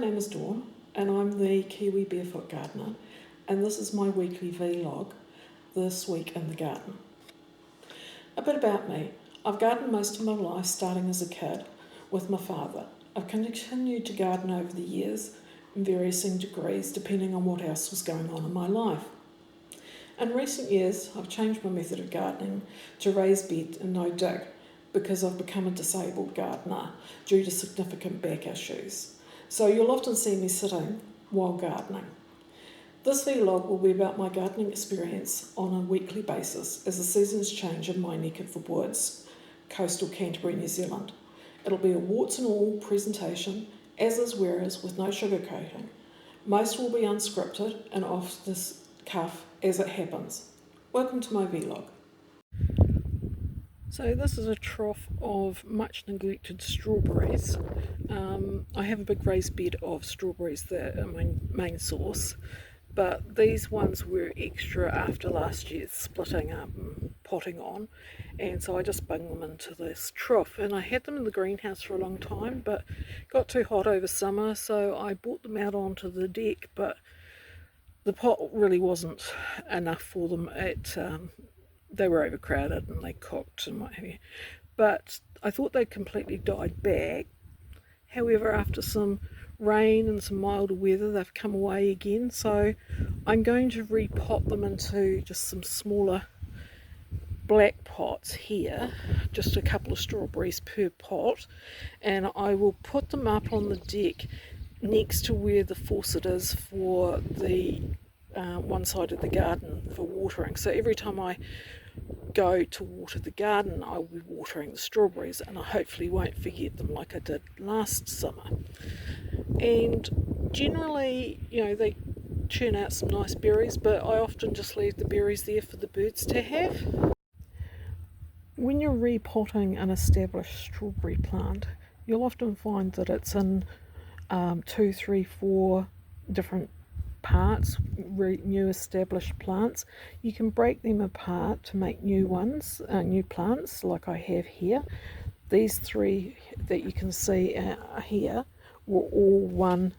name is Dawn and I'm the Kiwi Barefoot gardener, and this is my weekly vlog, this week in the garden. A bit about me. I've gardened most of my life, starting as a kid with my father. I've continued to garden over the years in varying degrees depending on what else was going on in my life. In recent years, I've changed my method of gardening to raised bed and no dig because I've become a disabled gardener due to significant back issues. So you'll often see me sitting while gardening. This vlog will be about my gardening experience on a weekly basis as the seasons change in my neck of the woods, coastal Canterbury, New Zealand. It'll be a warts and all presentation, as is whereas, with no sugarcoating. Most will be unscripted and off the cuff as it happens. Welcome to my vlog. So this is a trough of much neglected strawberries. I have a big raised bed of strawberries that are my main source, but these ones were extra after last year's splitting up and potting on, and so I just bung them into this trough. And I had them in the greenhouse for a long time, but got too hot over summer, so I brought them out onto the deck, but the pot really wasn't enough for them. They were overcrowded and they cooked and what have you. But I thought they'd completely died back. However, after some rain and some milder weather, they've come away again. So I'm going to repot them into just some smaller black pots here, just a couple of strawberries per pot, and I will put them up on the deck next to where the faucet is for the one side of the garden for watering. So every time I go to water the garden, I'll be watering the strawberries, and I hopefully won't forget them like I did last summer. And generally, they churn out some nice berries, but I often just leave the berries there for the birds to have. When you're repotting an established strawberry plant, you'll often find that it's in 2, 3, 4 different parts, new established plants. You can break them apart to make new ones, new plants like I have here. These 3 that you can see here were all one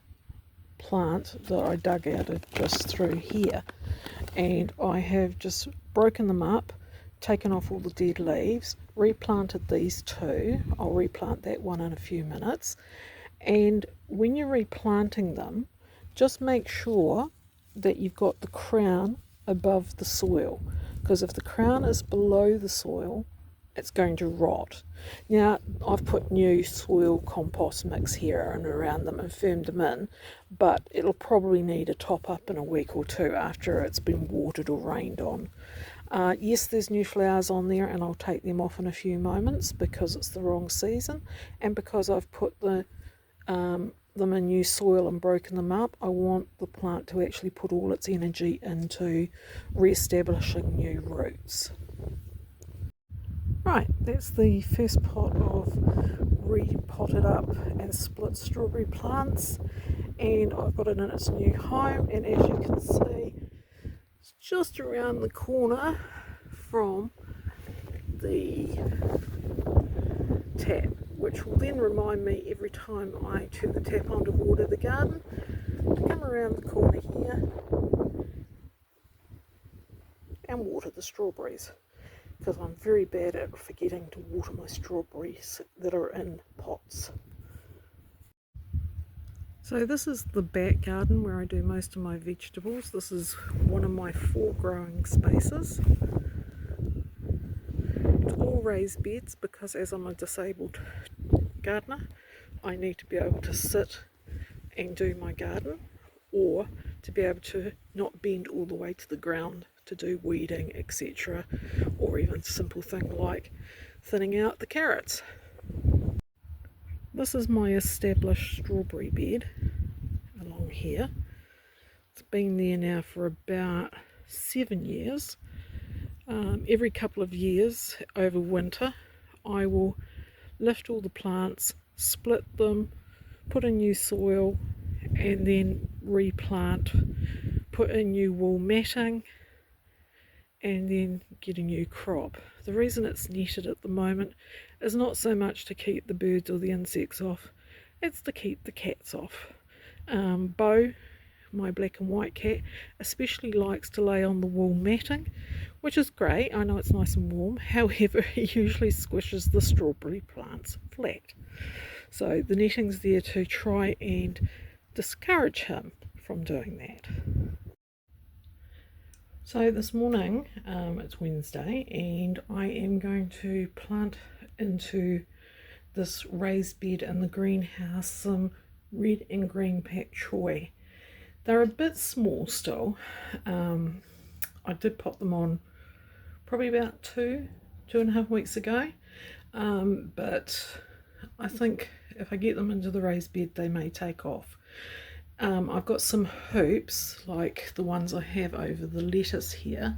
plant that I dug out of just through here, and I have just broken them up, taken off all the dead leaves, replanted these 2. I'll replant that one in a few minutes. And when you're replanting them, just make sure that you've got the crown above the soil, because if the crown is below the soil, it's going to rot. Now, I've put new soil compost mix here and around them and firmed them in, but it'll probably need a top up in a week or 2 after it's been watered or rained on. Yes, there's new flowers on there, and I'll take them off in a few moments because it's the wrong season, and because I've put them in new soil and broken them up, I want the plant to actually put all its energy into re-establishing new roots. Right, that's the first pot of repotted up and split strawberry plants, and I've got it in its new home, and as you can see, it's just around the corner from the tap, which will then remind me every time I turn the tap on to water the garden to come around the corner here and water the strawberries, because I'm very bad at forgetting to water my strawberries that are in pots. So this is the back garden where I do most of my vegetables. This is one of my 4 growing spaces. It's all raised beds because as I'm a disabled gardener, I need to be able to sit and do my garden, or to be able to not bend all the way to the ground to do weeding, etc., or even simple thing like thinning out the carrots. This is my established strawberry bed along here. It's been there now for about 7 years. Every couple of years over winter, I will lift all the plants, split them, put in new soil, and then replant, put in new wool matting, and then get a new crop. The reason it's netted at the moment is not so much to keep the birds or the insects off, it's to keep the cats off. Bo, my black and white cat, especially likes to lay on the wool matting, which is great. I know it's nice and warm. However, he usually squishes the strawberry plants flat. So the netting's there to try and discourage him from doing that. So this morning, it's Wednesday, and I am going to plant into this raised bed in the greenhouse some red and green pak choy. They're a bit small still. I did pop them on probably about two and a half weeks ago, but I think if I get them into the raised bed they may take off. I've got some hoops like the ones I have over the lettuce here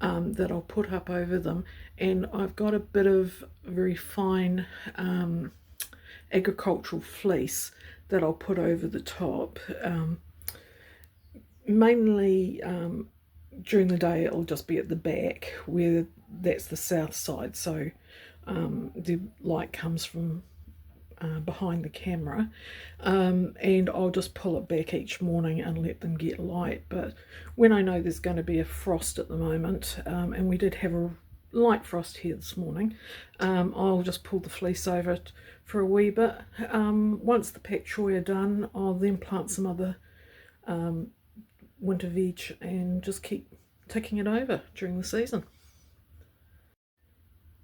that I'll put up over them, and I've got a bit of very fine agricultural fleece that I'll put over the top. Mainly during the day it'll just be at the back where that's the south side, so the light comes from behind the camera, and I'll just pull it back each morning and let them get light. But when I know there's going to be a frost at the moment, and we did have a light frost here this morning, I'll just pull the fleece over it for a wee bit. Once the pak choy are done, I'll then plant some other winter veg and just keep ticking it over during the season.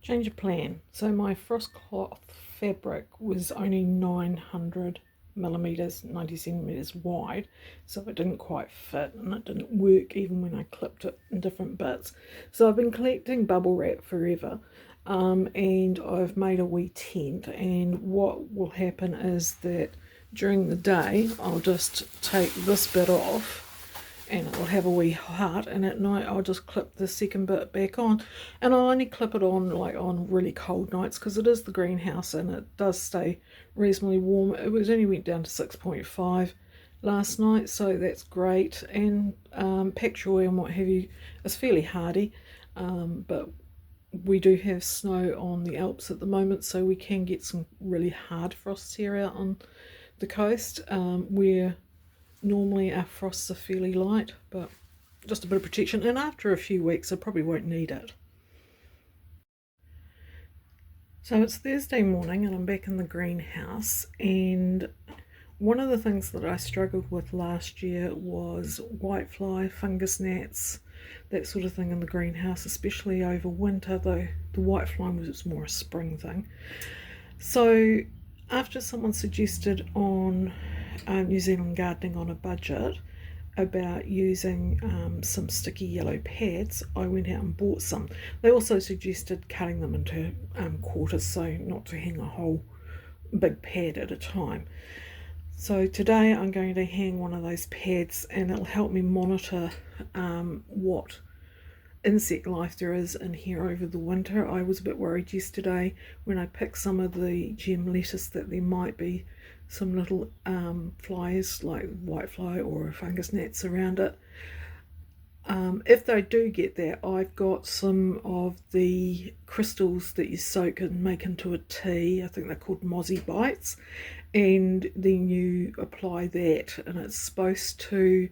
Change of plan. So my frost cloth fabric was only 900 millimeters, 90 centimeters wide, so it didn't quite fit and it didn't work even when I clipped it in different bits. So I've been collecting bubble wrap forever, and I've made a wee tent, and what will happen is that during the day I'll just take this bit off and it will have a wee heart, and at night I'll just clip the second bit back on, and I'll only clip it on like on really cold nights because it is the greenhouse and it does stay reasonably warm. It was only went down to 6.5 last night, so that's great. And pak choy and what have you is fairly hardy, but we do have snow on the Alps at the moment, so we can get some really hard frosts here out on the coast, where normally our frosts are fairly light, but just a bit of protection, and after a few weeks I probably won't need it. So it's Thursday morning and I'm back in the greenhouse, and one of the things that I struggled with last year was whitefly, fungus gnats, that sort of thing in the greenhouse, especially over winter, though the whitefly was more a spring thing. So after someone suggested on New Zealand Gardening on a Budget about using some sticky yellow pads, I went out and bought some. They also suggested cutting them into quarters, so not to hang a whole big pad at a time. So today I'm going to hang one of those pads, and it'll help me monitor what insect life there is in here over the winter. I was a bit worried yesterday when I picked some of the gem lettuce that there might be some little flies like whitefly or fungus gnats around it. If they do get there, I've got some of the crystals that you soak and make into a tea. I think they're called mozzie bites, and then you apply that, and it's supposed to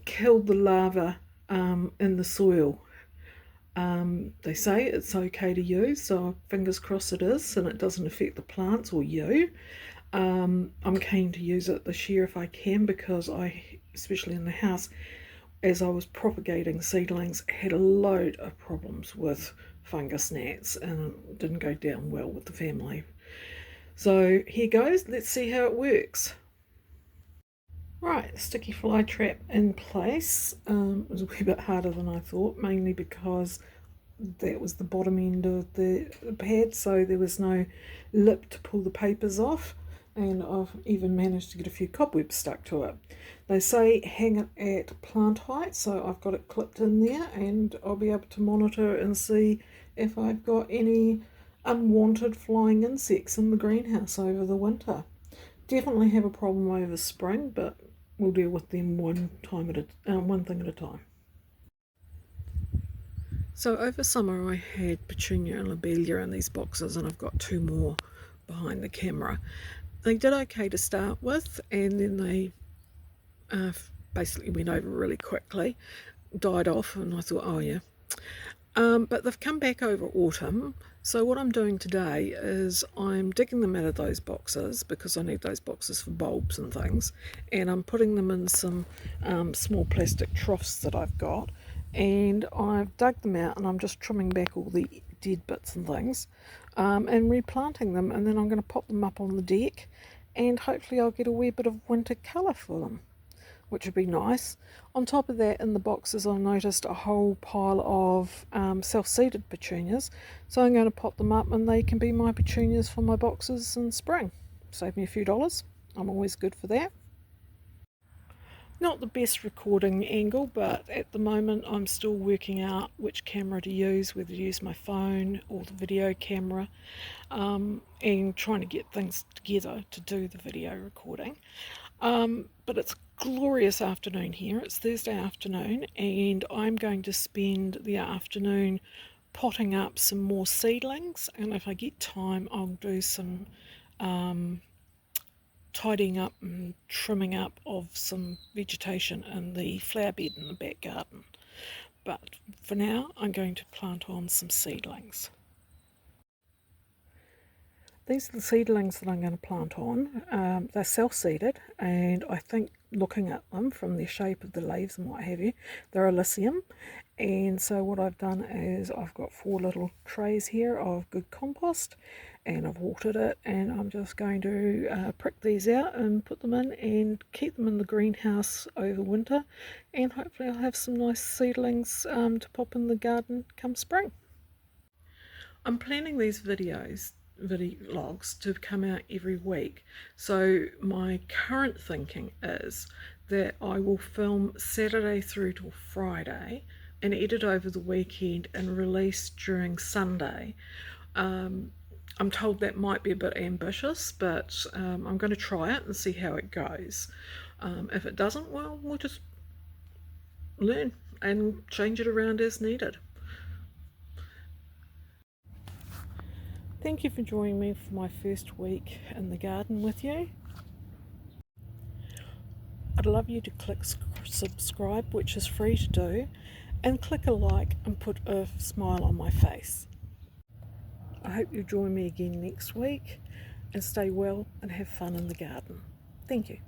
kill the larvae in the soil. They say it's okay to use, so fingers crossed it is, and it doesn't affect the plants or you. I'm keen to use it this year if I can, because I, especially in the house, as I was propagating seedlings, had a load of problems with fungus gnats, and it didn't go down well with the family. So here goes, let's see how it works. Right, sticky fly trap in place. It was a wee bit harder than I thought, mainly because that was the bottom end of the pad, so there was no lip to pull the papers off, and I've even managed to get a few cobwebs stuck to it. They say hang it at plant height, so I've got it clipped in there, and I'll be able to monitor and see if I've got any unwanted flying insects in the greenhouse over the winter. Definitely have a problem over spring, but we'll deal with them one thing at a time. So over summer I had petunia and lobelia in these boxes, and I've got two more behind the camera. They did okay to start with, and then they basically went over really quickly, died off, and I thought, oh yeah. But they've come back over autumn, so what I'm doing today is I'm digging them out of those boxes because I need those boxes for bulbs and things, and I'm putting them in some small plastic troughs that I've got, and I've dug them out and I'm just trimming back all the dead bits and things, and replanting them, and then I'm going to pop them up on the deck, and hopefully I'll get a wee bit of winter colour for them, which would be nice. On top of that, in the boxes, I noticed a whole pile of self-seeded petunias, so I'm going to pop them up and they can be my petunias for my boxes in spring. Save me a few dollars. I'm always good for that. Not the best recording angle, but at the moment I'm still working out which camera to use, whether to use my phone or the video camera, and trying to get things together to do the video recording. But it's a glorious afternoon here. It's Thursday afternoon, and I'm going to spend the afternoon potting up some more seedlings, and if I get time I'll do some tidying up and trimming up of some vegetation in the flower bed in the back garden. But for now I'm going to plant on some seedlings. These are the seedlings that I'm going to plant on. They're self-seeded, and I think looking at them from the shape of the leaves and what have you, they're Elysium. And so what I've done is I've got 4 little trays here of good compost, and I've watered it, and I'm just going to prick these out and put them in and keep them in the greenhouse over winter, and hopefully I'll have some nice seedlings to pop in the garden come spring. I'm planning these vlogs to come out every week, so my current thinking is that I will film Saturday through till Friday and edit over the weekend and release during Sunday. I'm told that might be a bit ambitious, but I'm going to try it and see how it goes. If it doesn't, well, we'll just learn and change it around as needed. Thank you for joining me for my first week in the garden with you. I'd love you to click subscribe, which is free to do, and click a like and put a smile on my face. I hope you'll join me again next week, and stay well and have fun in the garden. Thank you.